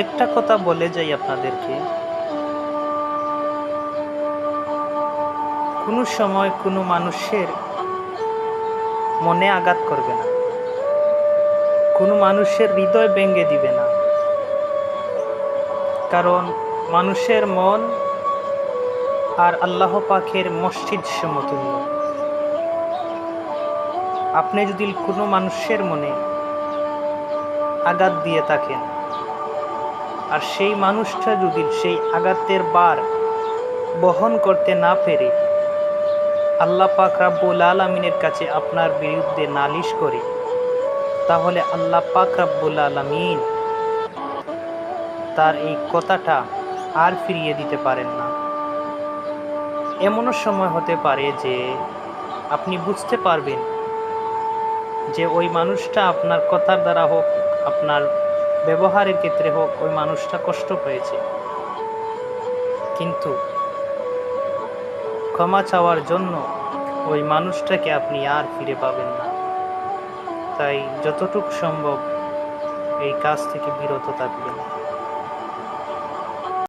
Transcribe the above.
একটা কথা বলে যাই আপনাদেরকে, কোনো সময় কোনো মানুষের মনে আঘাত করবে না, কোনো মানুষের হৃদয় ভেঙে দিবে না। কারণ মানুষের মন আর আল্লাহ পাকের মসজিদ সমতুল্য। আপনি যদি কোনো মানুষের মনে আঘাত দিয়ে থাকেন আর সেই মানুষটা যদি সেই আঘাতের ভার বহন করতে না পেরে আল্লাহ পাক রাব্বুল আলামিনের কাছে আপনার বিরুদ্ধে নালিশ করে, তাহলে আল্লাহ পাক রাব্বুল আলামিন তার এই কথাটা আর ফিরিয়ে দিতে পারেন না। এমনও সময় হতে পারে যে আপনি বুঝতে পারবেন যে ওই মানুষটা আপনার কথার দ্বারা হোক, আপনার ব্যবহারের ক্ষেত্রে হোক, ওই মানুষটা কষ্ট পেয়েছে, কিন্তু ক্ষমা চাওয়ার জন্য ওই মানুষটাকে আপনি আর ফিরে পাবেন না। তাই যতটুকু সম্ভব এই কাজ থেকে বিরত থাকবেন।